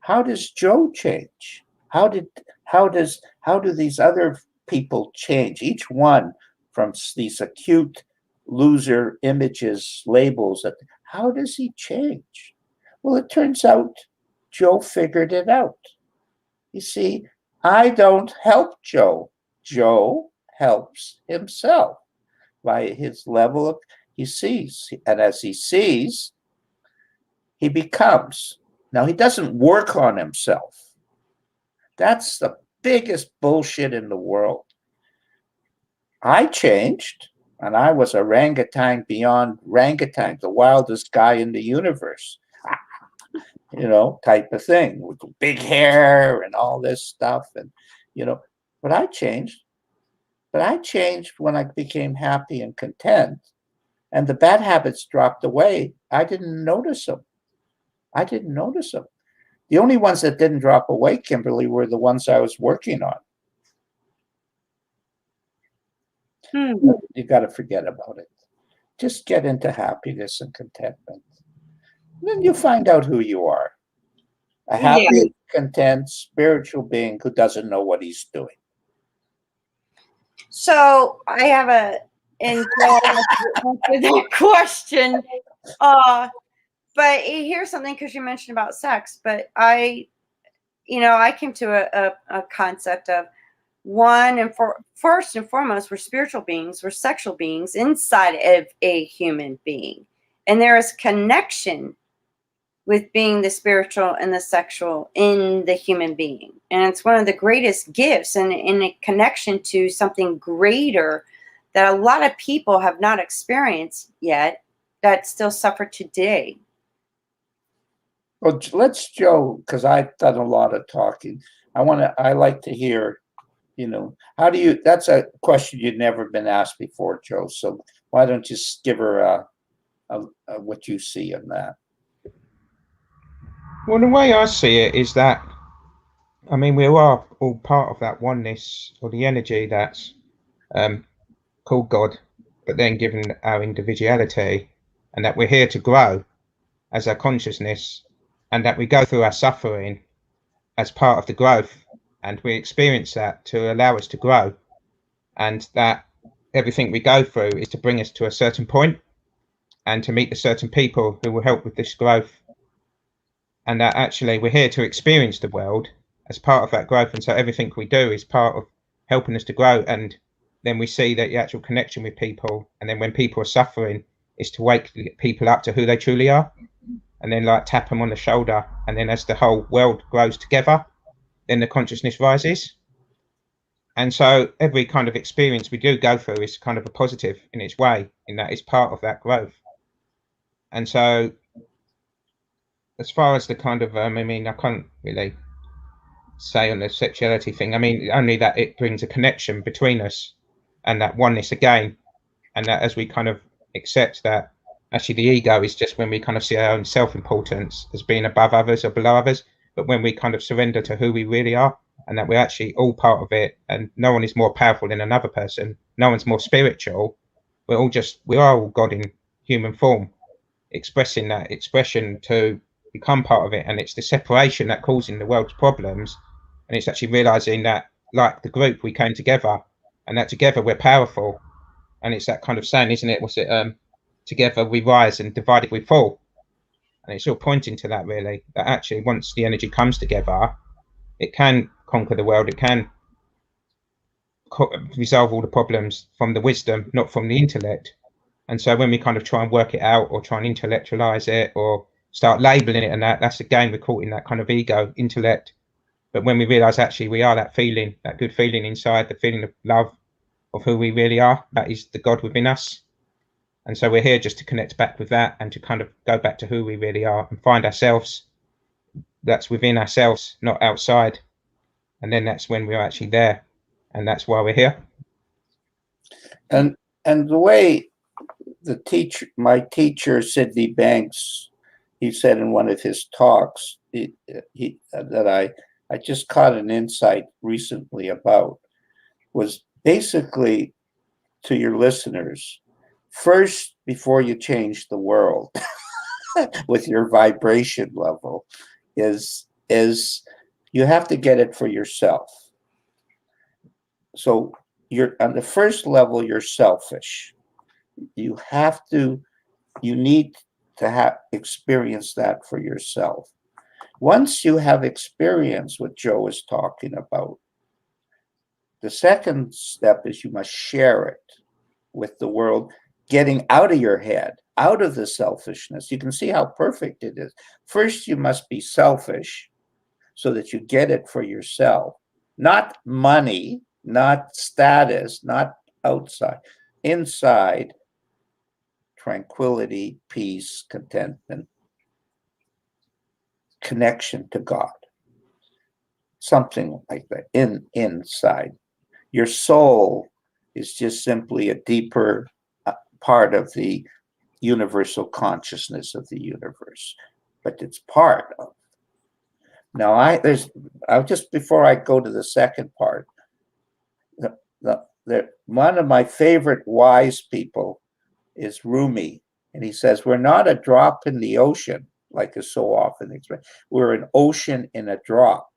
How does Joe change? How do these other people change? Each one from these acute loser images, labels. How does he change? Well, it turns out Joe figured it out. You see, I don't help Joe. Joe helps himself by his level of, he sees. And as he sees, he becomes. Now, he doesn't work on himself. That's the biggest bullshit in the world. I changed. And I was a orangutan beyond orangutan, the wildest guy in the universe, type of thing, with big hair and all this stuff. And, but I changed. But I changed when I became happy and content. And the bad habits dropped away. I didn't notice them. The only ones that didn't drop away, Kimberly, were the ones I was working on. You got to forget about it. Just get into happiness and contentment. And then you find out who you are. A happy, content, spiritual being who doesn't know what he's doing. So I have that question. But here's something, because you mentioned about sex, but I came to a concept of first and foremost, we're spiritual beings, we're sexual beings inside of a human being. And there is connection with being the spiritual and the sexual in the human being. And it's one of the greatest gifts and in a connection to something greater that a lot of people have not experienced yet, that still suffer today. Well, let's, Joe, because I've done a lot of talking. I like to hear How do you? That's a question you'd never been asked before, Joe. So why don't you just give her what you see in that? Well, the way I see it is that, I mean, we are all part of that oneness or the energy that's called God, but then given our individuality, and that we're here to grow as our consciousness, and that we go through our suffering as part of the growth, and we experience that to allow us to grow, and that everything we go through is to bring us to a certain point and to meet the certain people who will help with this growth, and that actually we're here to experience the world as part of that growth, and so everything we do is part of helping us to grow. And then we see that the actual connection with people, and then when people are suffering, is to wake people up to who they truly are, and then like tap them on the shoulder, and then as the whole world grows together, then the consciousness rises. And so every kind of experience we do go through is kind of a positive in its way, in that it's part of that growth. And so as far as the kind of I mean, I can't really say on the sexuality thing. I mean, only that it brings a connection between us and that oneness again, and that as we kind of accept that actually the ego is just when we kind of see our own self-importance as being above others or below others, but when we kind of surrender to who we really are, and that we're actually all part of it, and no one is more powerful than another person, no one's more spiritual, we are all God in human form, expressing that expression to become part of it. And it's the separation that causing the world's problems, and it's actually realizing that like the group we came together, and that together we're powerful. And it's that kind of saying, isn't it, what's it, together we rise and divided we fall. And it's all pointing to that, really, that actually once the energy comes together, it can conquer the world, it can resolve all the problems from the wisdom, not from the intellect. And so when we kind of try and work it out or try and intellectualize it or start labeling it, and that's again we're caught in that kind of ego intellect. But when we realize actually we are that feeling, that good feeling inside, the feeling of love of who we really are, that is the God within us. And so we're here just to connect back with that and to kind of go back to who we really are and find ourselves that's within ourselves, not outside. And then that's when we're actually there, and that's why we're here. And the way my teacher Sidney Banks, he said in one of his talks, that I just caught an insight recently about, was basically to your listeners, first, before you change the world with your vibration level, is you have to get it for yourself. So you're on the first level, you're selfish. You need to have experience that for yourself. Once you have experienced what Joe is talking about, the second step is you must share it with the world, getting out of your head, out of the selfishness. You can see how perfect it is. First, you must be selfish so that you get it for yourself. Not money, not status, not outside. Inside, tranquility, peace, contentment, connection to God. Something like that, inside. Your soul is just simply a deeper part of the universal consciousness of the universe, but it's part of. Now, I'll just before I go to the second part, one of my favorite wise people is Rumi, and he says, we're not a drop in the ocean, like is so often expressed. We're an ocean in a drop.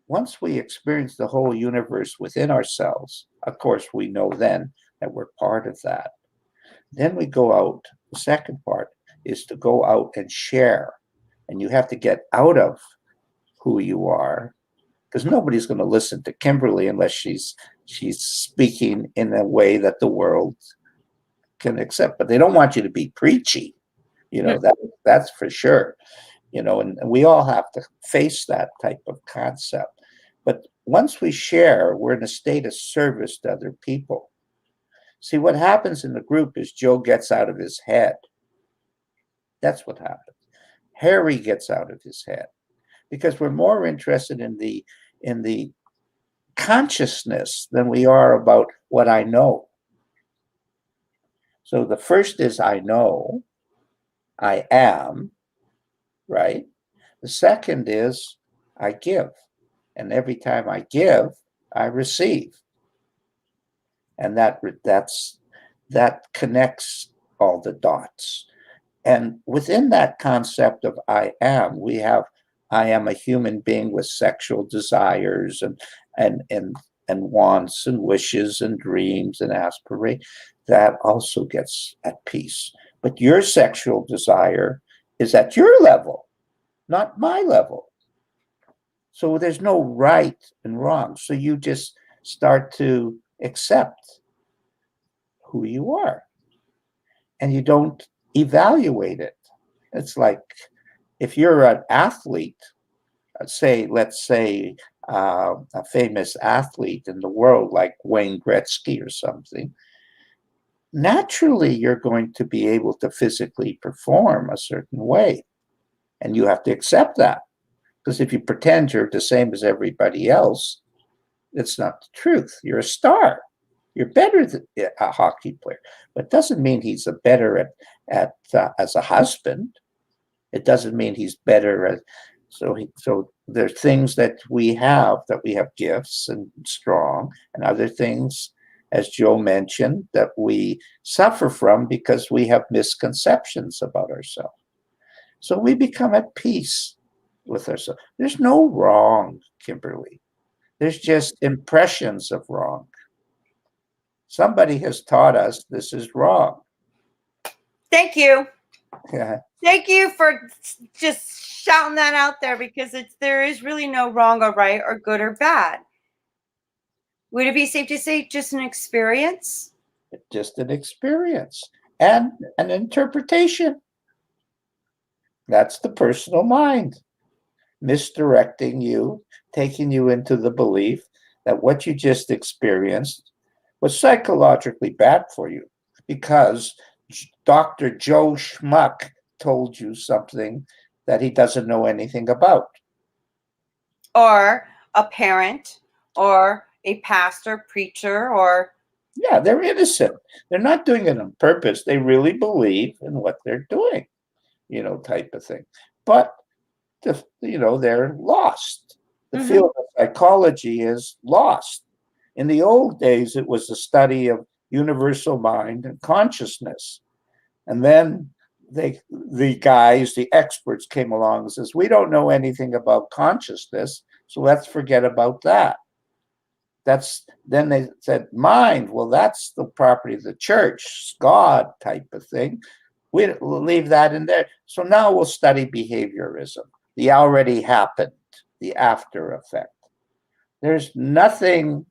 Once we experience the whole universe within ourselves, of course, we know then that we're part of that. Then we go out. The second part is to go out and share. And you have to get out of who you are, because nobody's going to listen to Kimberly unless she's speaking in a way that the world can accept. But they don't want you to be preachy. That's for sure. And we all have to face that type of concept. But once we share, we're in a state of service to other people. See, what happens in the group is Joe gets out of his head. That's what happens. Harry gets out of his head because we're more interested in the consciousness than we are about what I know. So the first is I know, I am, right? The second is I give. And every time I give, I receive. And that connects all the dots. And within that concept of I am, we have I am a human being with sexual desires and wants and wishes and dreams and aspirations. That also gets at peace. But your sexual desire is at your level, not my level. So there's no right and wrong. So you just start to accept who you are. And you don't evaluate it. It's like if you're an athlete, let's say a famous athlete in the world like Wayne Gretzky or something, naturally you're going to be able to physically perform a certain way. And you have to accept that. Because if you pretend you're the same as everybody else, it's not the truth. You're a star. You're better than a hockey player, but it doesn't mean he's better at as a husband. It doesn't mean he's better at. So there's things that we have gifts and strong, and other things, as Joe mentioned, that we suffer from because we have misconceptions about ourselves. So we become at peace with ourselves. There's no wrong, Kimberly. There's just impressions of wrong. Somebody has taught us this is wrong. Thank you. Yeah. Thank you for just shouting that out there, because there is really no wrong or right or good or bad. Would it be safe to say just an experience? Just an experience and an interpretation. That's the personal mind misdirecting you, taking you into the belief that what you just experienced was psychologically bad for you because Dr. Joe Schmuck told you something that he doesn't know anything about. Or a parent, or a pastor, preacher, or... Yeah, they're innocent. They're not doing it on purpose. They really believe in what they're doing, type of thing. But, they're lost. The field of psychology is lost. In the old days, it was the study of universal mind and consciousness. And then the experts came along and says, we don't know anything about consciousness, so let's forget about that. Then they said mind, well, that's the property of the church, God type of thing. We'll leave that in there. So now we'll study behaviorism, the already happened, the after effect. There's nothing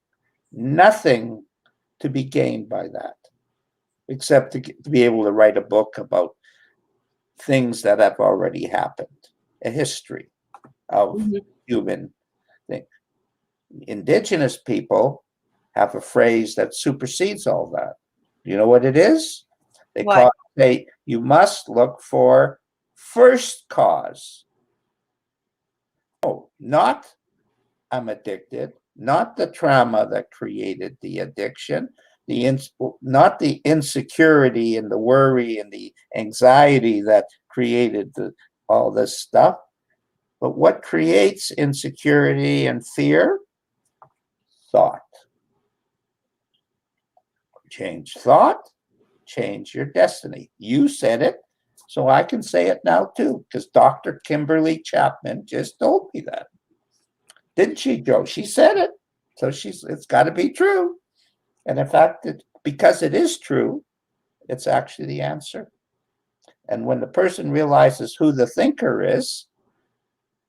to be gained by that, except to be able to write a book about things that have already happened, a history of human thing. Indigenous people have a phrase that supersedes all that. You know what it is? They you must look for first cause. Oh, not I'm addicted, not the trauma that created the addiction, not the insecurity and the worry and the anxiety that created all this stuff, but what creates insecurity and fear? Thought. Change thought, change your destiny. You said it, so I can say it now too, because Dr. Kimberly Chapman just told me that. Didn't she, Joe? She said it, so it's got to be true. And in fact, because it is true, it's actually the answer. And when the person realizes who the thinker is,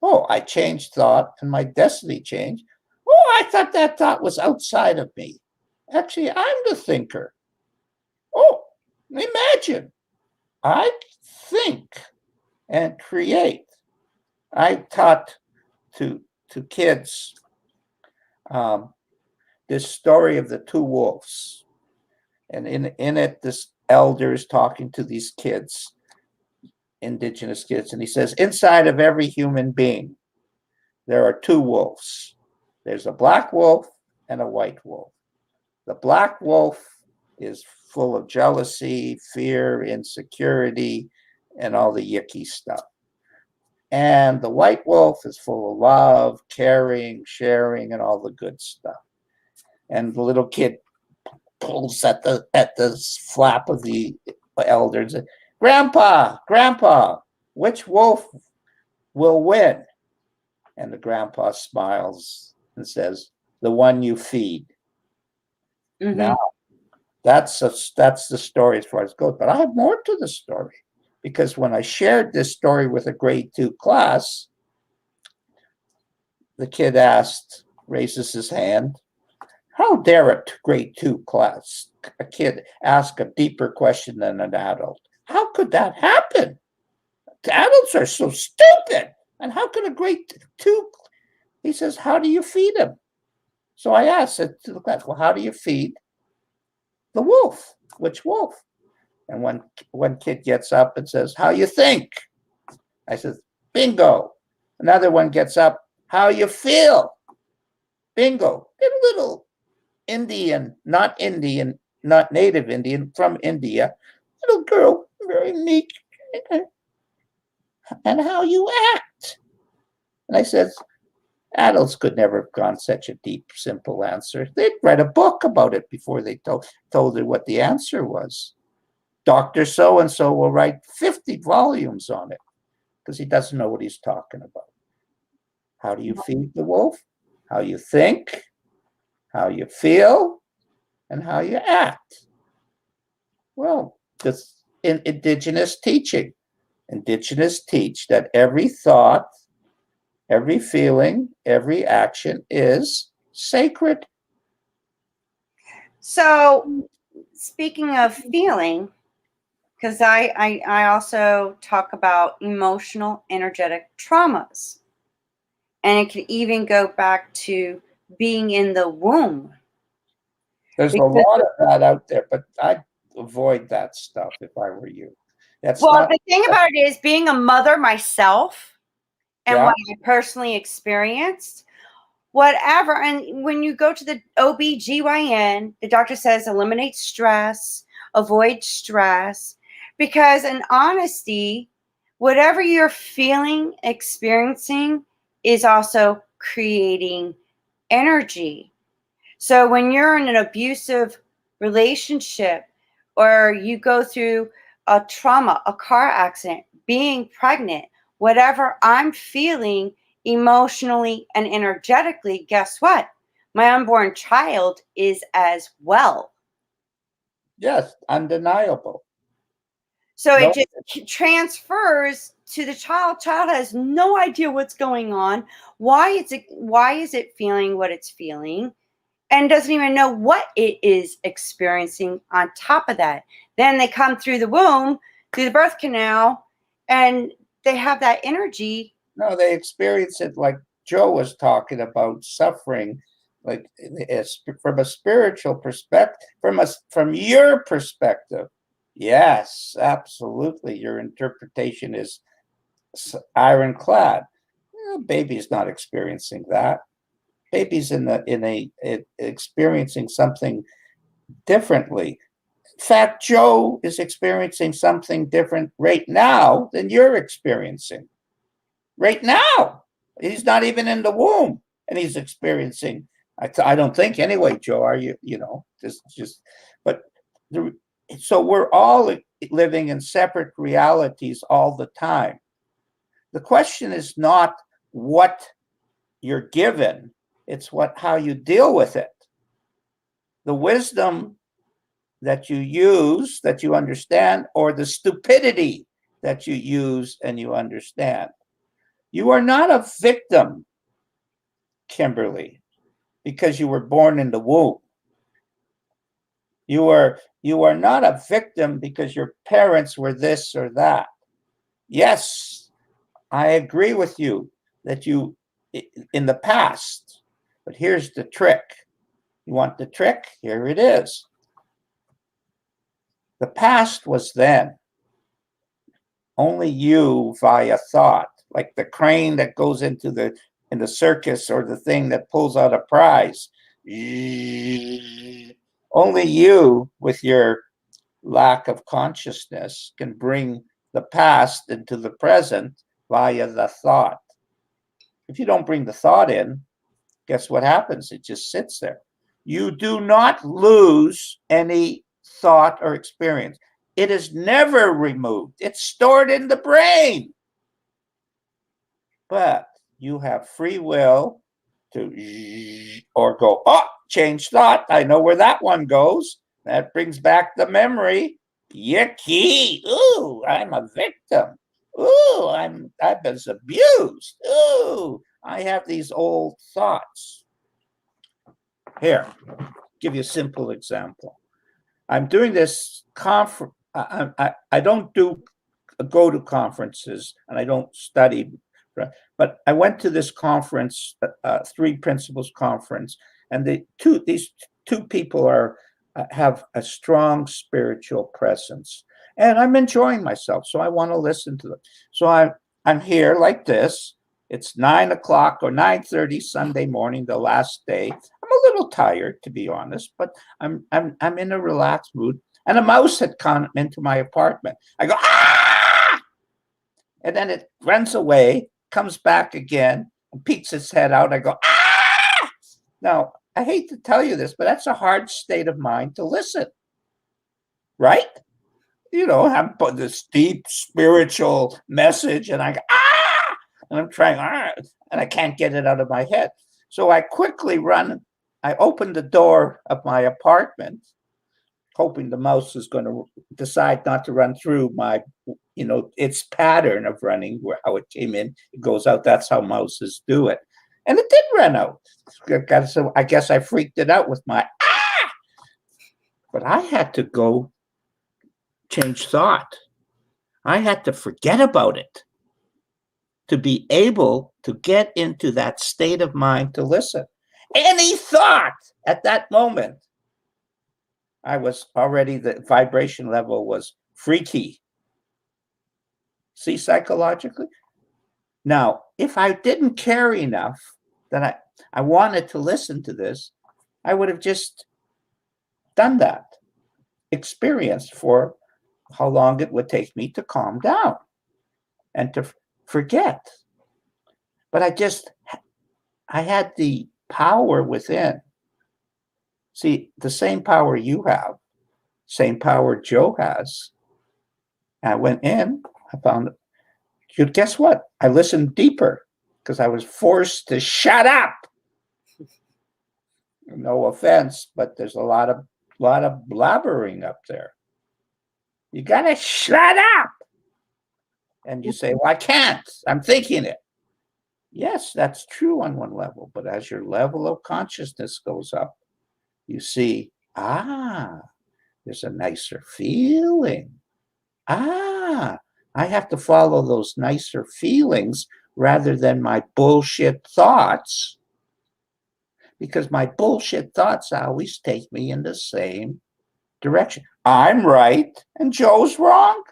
oh, I changed thought and my destiny changed. Oh, I thought that thought was outside of me. Actually, I'm the thinker. Oh, imagine. I think and create. I taught to kids this story of the two wolves. And in it, this elder is talking to these kids, indigenous kids, and he says, inside of every human being, there are two wolves. There's a black wolf and a white wolf. The black wolf is full of jealousy, fear, insecurity, and all the yucky stuff. And the white wolf is full of love, caring, sharing, and all the good stuff. And the little kid pulls at the flap of the elder and says, Grandpa, which wolf will win? And the grandpa smiles and says, the one you feed. Mhm. Now, that's the story as far as it goes. But I have more to the story, because when I shared this story with a grade 2 class, the kid raises his hand. How dare a grade 2 class, a kid, ask a deeper question than an adult? How could that happen? The adults are so stupid. And how could a grade 2? He says, how do you feed him? So I asked it to the class, well, how do you feed the wolf? Which wolf? And one kid gets up and says, how you think? I said, bingo. Another one gets up, how you feel? Bingo. A little Indian, not native Indian, from India. Little girl, very meek. And how you act? And I said, adults could never have gone such a deep, simple answer. They'd read a book about it before they told her what the answer was. Dr. So-and-so will write 50 volumes on it because he doesn't know what he's talking about. How do you feed the wolf? How you think, how you feel, and how you act. Well, this in indigenous teaching. Indigenous teach that every thought, every feeling, every action is sacred. So, speaking of feeling, because I also talk about emotional, energetic traumas. And it can even go back to being in the womb. There's a lot of that out there, but I'd avoid that stuff if I were you. The thing about it is, being a mother myself and Yeah. what I personally experienced, whatever. And when you go to the OB/GYN, the doctor says eliminate stress, avoid stress, because in honesty, whatever you're feeling, experiencing is also creating energy. So when you're in an abusive relationship, or you go through a trauma, a car accident, being pregnant, whatever I'm feeling emotionally and energetically, guess what? My unborn child is as well. Yes, undeniable. So it just transfers to the child. Child has no idea what's going on. Why is it feeling what it's feeling? And doesn't even know what it is experiencing on top of that. Then they come through the womb, through the birth canal, and they have that energy. No, they experience it like Joe was talking about, suffering, like from a spiritual perspective, from your perspective. Yes, absolutely. Your interpretation is ironclad. Baby's not experiencing that. Baby's experiencing something differently. In fact, Joe is experiencing something different right now than you're experiencing. Right now, he's not even in the womb, and he's experiencing. I don't think anyway, Joe. Are you? But so we're all living in separate realities all the time. The question is not what you're given; it's how you deal with it. The wisdom that you use, that you understand, or the stupidity that you use and you understand. You are not a victim, Kimberly, because you were born in the womb. You are not a victim because your parents were this or that. Yes, I agree with you that you in the past, but here's the trick. You want the trick? Here it is. The past was then. Only you via thought, like the crane that goes in the circus, or the thing that pulls out a prize. Only you, with your lack of consciousness, can bring the past into the present via the thought. If you don't bring the thought in, guess what happens? It just sits there. You do not lose any thought or experience. It is never removed. It's stored in the brain. But you have free will to or go, oh, change thought. I know where that one goes. That brings back the memory. Yucky. Ooh, I'm a victim. Ooh, I was abused. Ooh, I have these old thoughts. Here, give you a simple example. I'm doing this conference. I don't go to conferences, and I don't study, but I went to this conference, Three Principles Conference, and these two people have a strong spiritual presence, and I'm enjoying myself, so I want to listen to them. So I'm here like this. It's 9 o'clock or 9:30 Sunday morning, the last day. I'm a little tired, to be honest, but I'm in a relaxed mood. And a mouse had come into my apartment. I go, ah! And then it runs away, comes back again, and peeks its head out. I go, ah! Now, I hate to tell you this, but that's a hard state of mind to listen, right? You know, I'm putting this deep spiritual message, and I go, ah! And I'm trying, ah! And I can't get it out of my head. So I quickly I opened the door of my apartment, hoping the mouse is going to decide not to run through my, its pattern of running, how it came in, it goes out. That's how mouses do it. And it did run out. So I guess I freaked it out with my, ah! But I had to go change thought. I had to forget about it to be able to get into that state of mind to listen. Any thought at that moment, I was already, the vibration level was freaky. See, psychologically? Now, if I didn't care enough that I wanted to listen to this, I would have just done that, experienced for how long it would take me to calm down and to forget. But I had the power within. See, the same power you have, same power Joe has. I went in, I found it. Guess what? I listened deeper because I was forced to shut up. No offense, but there's a lot of blabbering up there. You gotta shut up. And you say, well, I can't. I'm thinking it. Yes, that's true on one level, but as your level of consciousness goes up, you see, there's a nicer feeling. I have to follow those nicer feelings rather than my bullshit thoughts, because my bullshit thoughts always take me in the same direction. I'm right and Joe's wrong.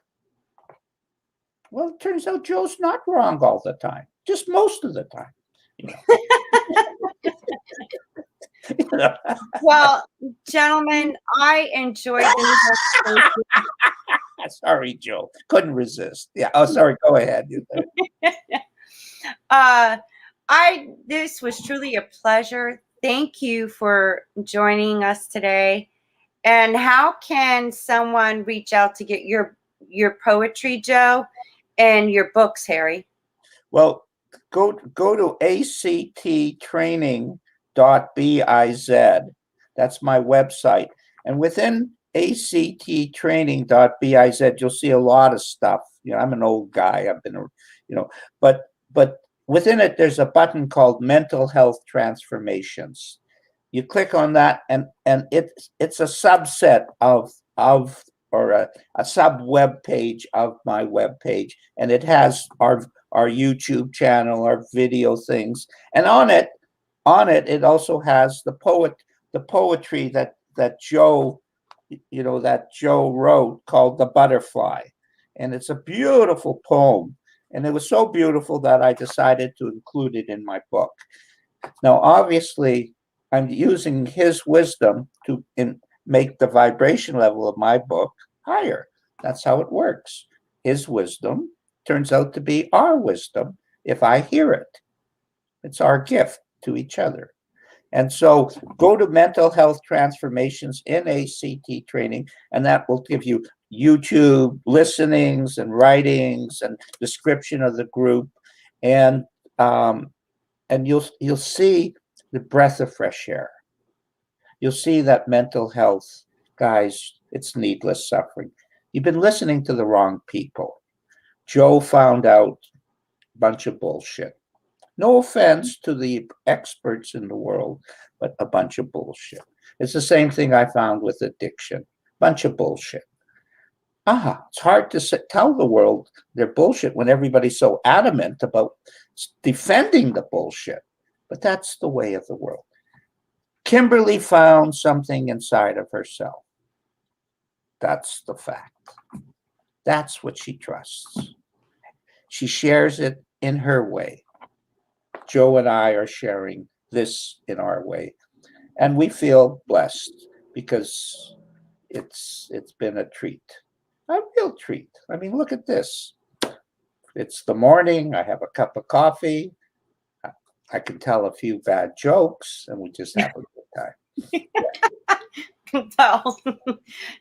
Well, it turns out Joe's not wrong all the time, just most of the time. Well, gentlemen, I enjoyed this. Sorry, Joe. Couldn't resist. Yeah. Oh, sorry. Go ahead. This was truly a pleasure. Thank you for joining us today. And how can someone reach out to get your poetry, Joe, and your books, Harry? Well, go to acttraining.biz. That's my website. And within acttraining.biz, you'll see a lot of stuff. I'm an old guy. I've been, but within it, there's a button called Mental Health Transformations. You click on that, and it's a subset or a sub web page of my web page, and it has our YouTube channel, our video things, and on it it also has the poetry that Joe wrote called The Butterfly, and it's a beautiful poem, and it was so beautiful that I decided to include it in my book. Now, obviously, I'm using his wisdom to make the vibration level of my book higher. That's how it works. His wisdom turns out to be our wisdom if I hear it. It's our gift to each other. And so go to Mental Health Transformations NACT training, and that will give you YouTube listenings and writings and description of the group. And you'll see the breath of fresh air. You'll see that mental health, guys, it's needless suffering. You've been listening to the wrong people. Joe found out a bunch of bullshit. No offense to the experts in the world, but a bunch of bullshit. It's the same thing I found with addiction. Bunch of bullshit. It's hard to tell the world they're bullshit when everybody's so adamant about defending the bullshit. But that's the way of the world. Kimberly found something inside of herself. That's the fact. That's what she trusts. She shares it in her way. Joe and I are sharing this in our way. And we feel blessed because it's been a treat. A real treat. I mean, look at this. It's the morning. I have a cup of coffee. I can tell a few bad jokes, and we just have a good time. Well,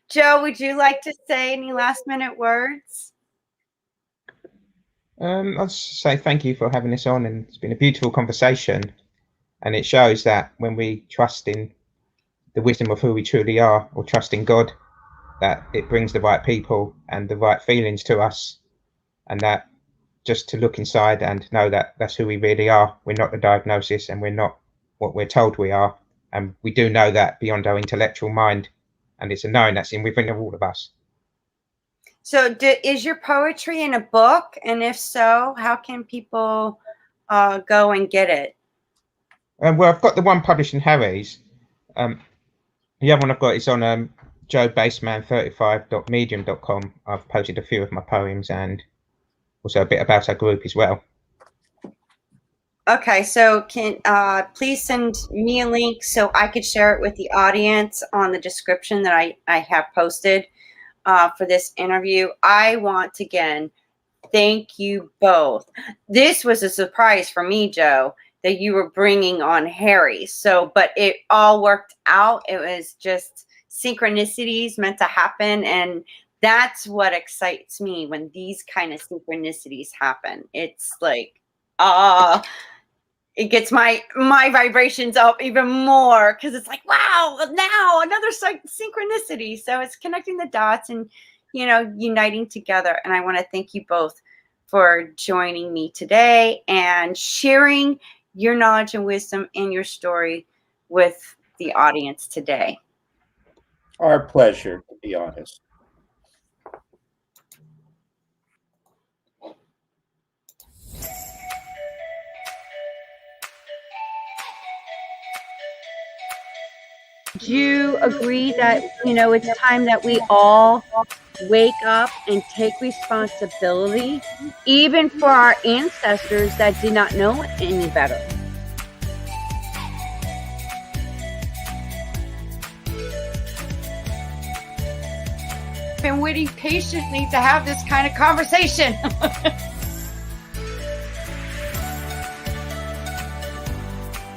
Joe, would you like to say any last minute words? I'll just say thank you for having us on, and it's been a beautiful conversation. And it shows that when we trust in the wisdom of who we truly are, or trust in God, that it brings the right people and the right feelings to us, and that just to look inside and know that that's who we really are. We're not the diagnosis, and we're not what we're told we are. And we do know that beyond our intellectual mind, and it's a knowing that's within all of us. So is your poetry in a book? And if so, how can people go and get it? Well, I've got the one published in Harry's. The other one I've got is on joebaseman35.medium.com. I've posted a few of my poems and also a bit about our group as well. Okay, so can please send me a link so I could share it with the audience on the description that I have posted for this interview. I want to again thank you both. This was a surprise for me, Joe, that you were bringing on Harry. So, but it all worked out. It was just synchronicities meant to happen, and that's what excites me when these kind of synchronicities happen. It's like, it gets my vibrations up even more because it's like, wow, now another synchronicity. So it's connecting the dots and, uniting together. And I want to thank you both for joining me today and sharing your knowledge and wisdom and your story with the audience today. Our pleasure, to be honest. Do you agree that, it's time that we all wake up and take responsibility, even for our ancestors that did not know any better? Been waiting patiently to have this kind of conversation.